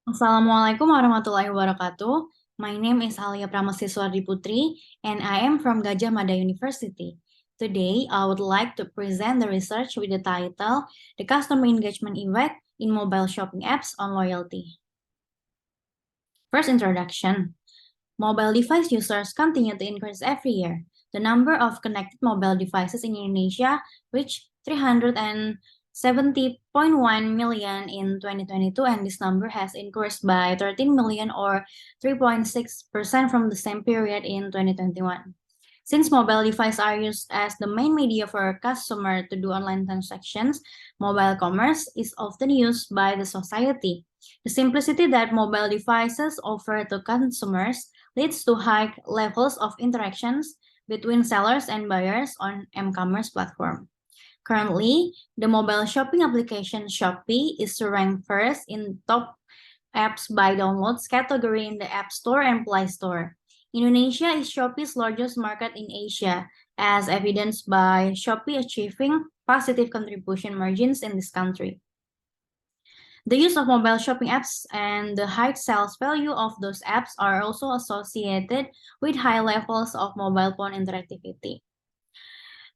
Assalamualaikum warahmatullahi wabarakatuh. My name is Alya Pramesti Suwardi Putri, and I am from Gadjah Mada University. Today, I would like to present the research with the title The Customer Engagement Effect in Mobile Shopping Apps on Loyalty. First introduction. Mobile device users continue to increase every year. The number of connected mobile devices in Indonesia reached 370.1 million in 2022, and this number has increased by 13 million or 3.6% from the same period in 2021. Since mobile devices are used as the main media for a customer to do online transactions, mobile commerce is often used by the society. The simplicity that mobile devices offer to consumers leads to high levels of interactions between sellers and buyers on m-commerce platform. Currently, the mobile shopping application Shopee is ranked first in top apps by downloads category in the App Store and Play Store. Indonesia is Shopee's largest market in Asia, as evidenced by Shopee achieving positive contribution margins in this country. The use of mobile shopping apps and the high sales value of those apps are also associated with high levels of mobile phone interactivity.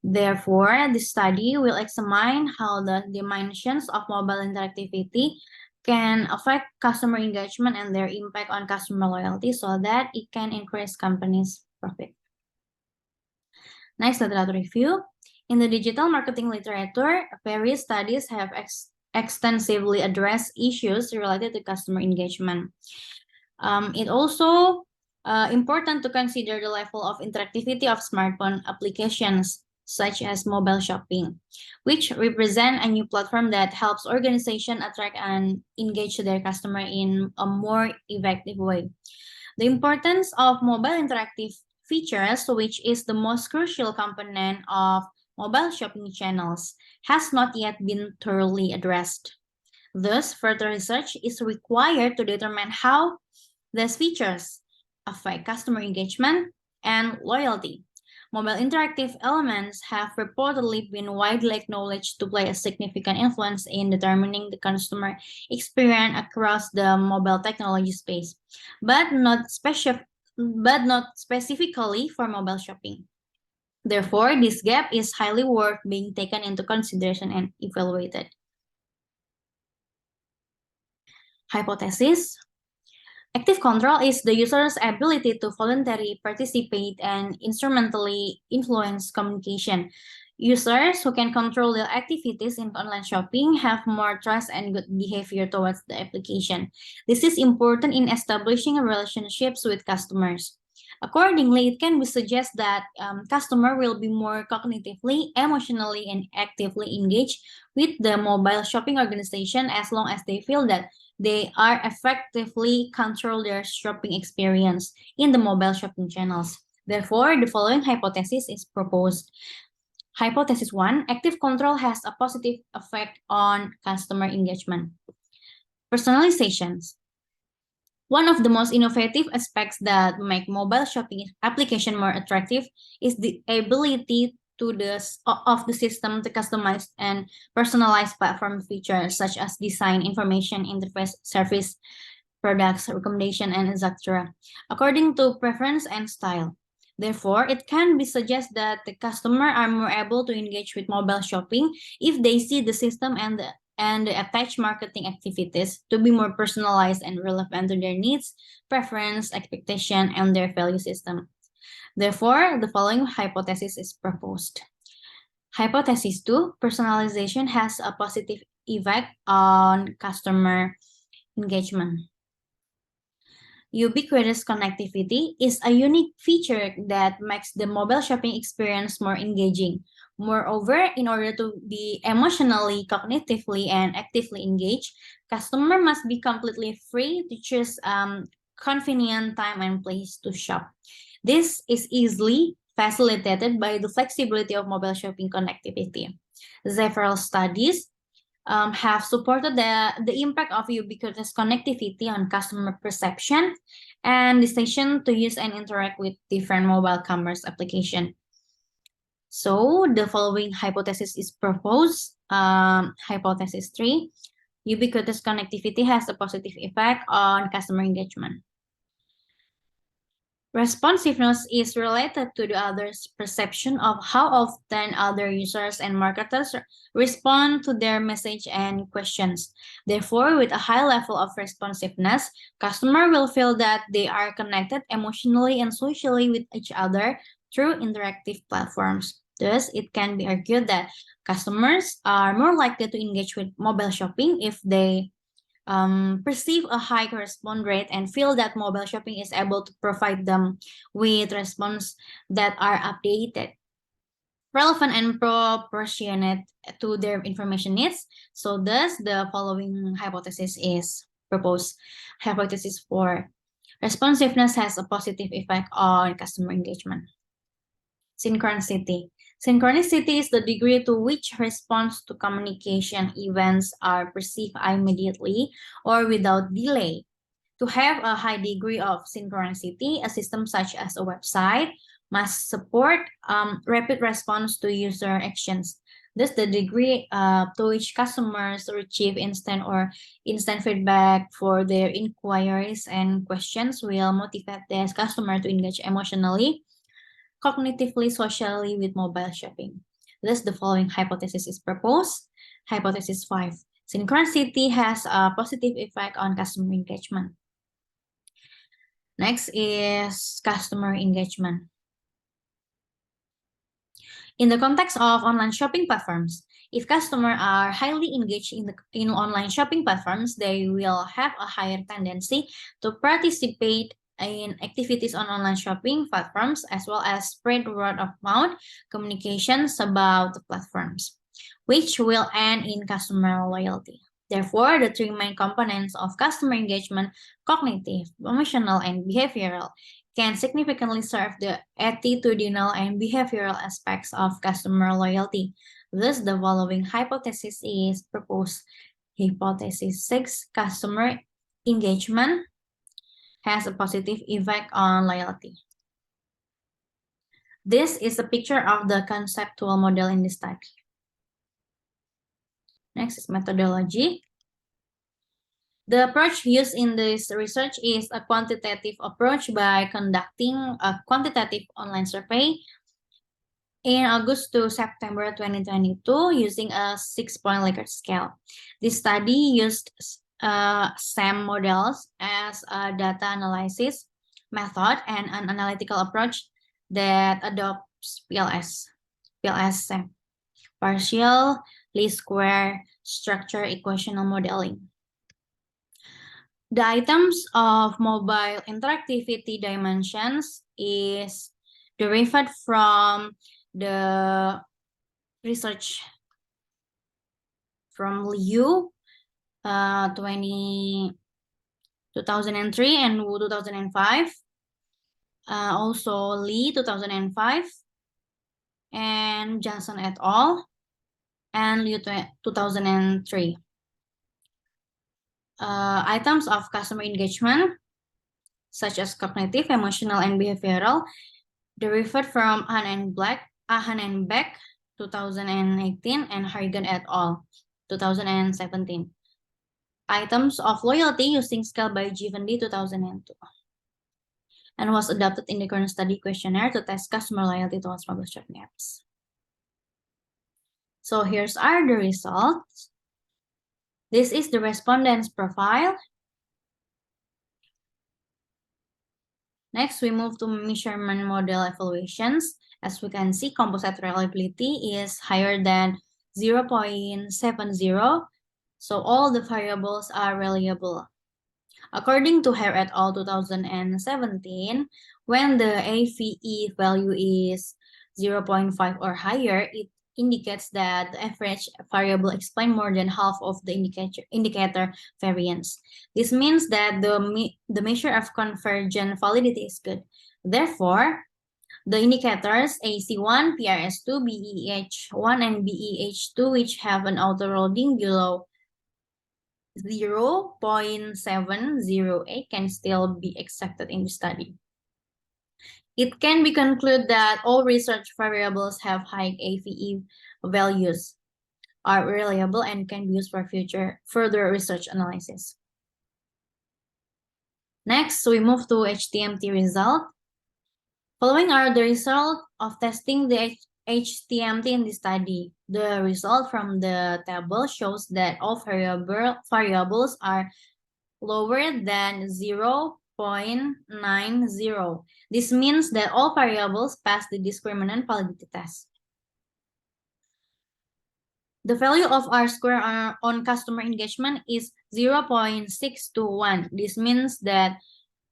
Therefore, this study will examine how the dimensions of mobile interactivity can affect customer engagement and their impact on customer loyalty so that it can increase companies' profit. Next, literature review. In the digital marketing literature, various studies have extensively addressed issues related to customer engagement. It also important to consider the level of interactivity of smartphone applications such as mobile shopping, which represent a new platform that helps organizations attract and engage their customer in a more effective way. The importance of mobile interactive features, which is the most crucial component of mobile shopping channels, has not yet been thoroughly addressed. Thus, further research is required to determine how these features affect customer engagement and loyalty. Mobile interactive elements have reportedly been widely acknowledged to play a significant influence in determining the customer experience across the mobile technology space, but not specifically for mobile shopping. Therefore, this gap is highly worth being taken into consideration and evaluated. Hypothesis. Active control is the user's ability to voluntarily participate and instrumentally influence communication. Users who can control their activities in online shopping have more trust and good behavior towards the application. This is important in establishing relationships with customers. Accordingly, it can be suggested that customer will be more cognitively, emotionally, and actively engaged with the mobile shopping organization as long as they feel that they are effectively control their shopping experience in the mobile shopping channels. Therefore, the following hypothesis is proposed. Hypothesis 1, active control has a positive effect on customer engagement. Personalizations. One of the most innovative aspects that make mobile shopping application more attractive is the ability of the system to customize and personalize platform features such as design, information, interface, service, products, recommendation, and etc. according to preference and style. Therefore, it can be suggested that the customer are more able to engage with mobile shopping if they see the system and the attached marketing activities to be more personalized and relevant to their needs, preference, expectation, and their value system. Therefore, the following hypothesis is proposed. Hypothesis 2, personalization has a positive effect on customer engagement. Ubiquitous connectivity is a unique feature that makes the mobile shopping experience more engaging. Moreover, in order to be emotionally, cognitively, and actively engaged, customer must be completely free to choose convenient time and place to shop. This is easily facilitated by the flexibility of mobile shopping connectivity. Several studies have supported the impact of ubiquitous connectivity on customer perception and decision to use and interact with different mobile commerce application. So the following hypothesis is proposed. Hypothesis 3, Ubiquitous connectivity has a positive effect on customer engagement. Responsiveness is related to the other's perception of how often other users and marketers respond to their message and questions. Therefore, with a high level of responsiveness, customer will feel that they are connected emotionally and socially with each other through interactive platforms. Thus, it can be argued that customers are more likely to engage with mobile shopping if they perceive a high response rate and feel that mobile shopping is able to provide them with response that are updated, relevant, and proportionate to their information needs. So thus, the following hypothesis is proposed. Hypothesis 4. Responsiveness has a positive effect on customer engagement. Synchronicity. Synchronicity is the degree to which response to communication events are perceived immediately or without delay. To have a high degree of synchronicity, a system such as a website must support rapid response to user actions. Thus, the degree to which customers receive instant feedback for their inquiries and questions will motivate the customer to engage emotionally, cognitively, socially with mobile shopping. Thus, the following hypothesis is proposed. Hypothesis 5. Synchronicity has a positive effect on customer engagement. Next is customer engagement. In the context of online shopping platforms, if customers are highly engaged in online shopping platforms, they will have a higher tendency to participate in activities on online shopping platforms as well as spread word of mouth communications about the platforms, which will end in customer loyalty. Therefore, the three main components of customer engagement, cognitive, emotional, and behavioral, can significantly serve the attitudinal and behavioral aspects of customer loyalty. Thus, the following hypothesis is proposed. Hypothesis 6, customer engagement has a positive effect on loyalty. This is a picture of the conceptual model in this study. Next is methodology. The approach used in this research is a quantitative approach by conducting a quantitative online survey in August to September 2022 using a 6-point Likert scale. This study used SAM models as a data analysis method and an analytical approach that adopts PLS SAM, partial least square structure equational modeling. The items of mobile interactivity dimensions is derived from the research from Liu 2003 and Wu 2005, also Li 2005, and Johnson et al. And Liu 2003. Items of customer engagement, such as cognitive, emotional, and behavioral, derived from Ahn and Beck 2018 and Harrigan et al. 2017. Items of loyalty using scale by Givenchy 2002. And was adopted in the current study questionnaire to test customer loyalty towards mobile shopping apps. So here's are the results. This is the respondent's profile. Next, we move to measurement model evaluations. As we can see, composite reliability is higher than 0.70, so all the variables are reliable. According to Hare et al. 2017, when the AVE value is 0.5 or higher, it indicates that the average variable explains more than half of the indicator variance. This means that the measure of convergent validity is good. Therefore, the indicators AC1, PRS2, BEH1, and BEH2, which have an auto-loading below 0.708, can still be accepted in the study. It can be concluded that all research variables have high AVE values. are reliable and can be used for further research analysis. Next, we move to HTMT result. Following are the result of testing the HTMT in the study. The result from the table shows that all variables are lower than 0.90. This means that all variables pass the discriminant validity test. The value of R-square on customer engagement is 0.621. This means that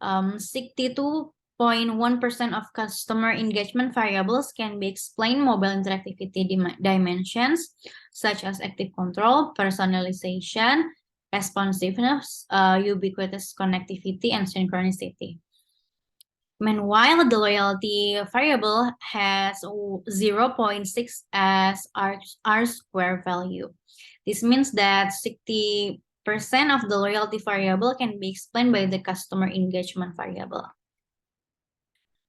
62.1% of customer engagement variables can be explained mobile interactivity dimensions, such as active control, personalization, responsiveness, ubiquitous connectivity, and synchronicity. Meanwhile, the loyalty variable has 0.6 as R-square value. This means that 60% of the loyalty variable can be explained by the customer engagement variable.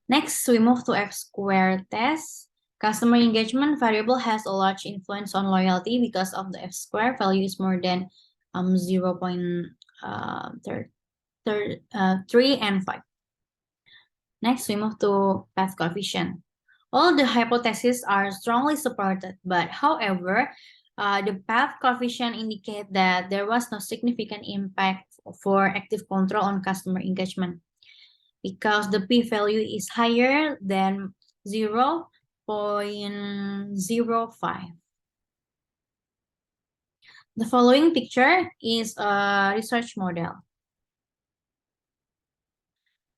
Next, we move to F-square test. Customer engagement variable has a large influence on loyalty because of the F-square value is more than 0.3 and 5. Next, we move to path coefficient. All the hypotheses are strongly supported, but however, the path coefficient indicate that there was no significant impact for active control on customer engagement because the p-value is higher than 0.05. The following picture is a research model.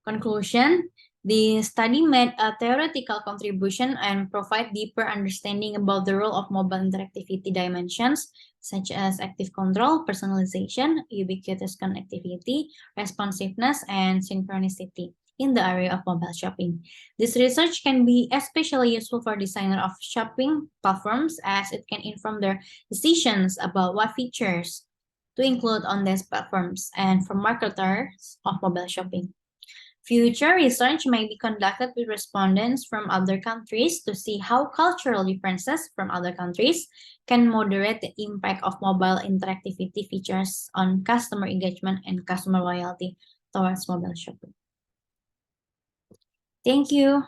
Conclusion, the study made a theoretical contribution and provide deeper understanding about the role of mobile interactivity dimensions, such as active control, personalization, ubiquitous connectivity, responsiveness, and synchronicity in the area of mobile shopping. This research can be especially useful for designers of shopping platforms as it can inform their decisions about what features to include on these platforms and for marketers of mobile shopping. Future research may be conducted with respondents from other countries to see how cultural differences from other countries can moderate the impact of mobile interactivity features on customer engagement and customer loyalty towards mobile shopping. Thank you.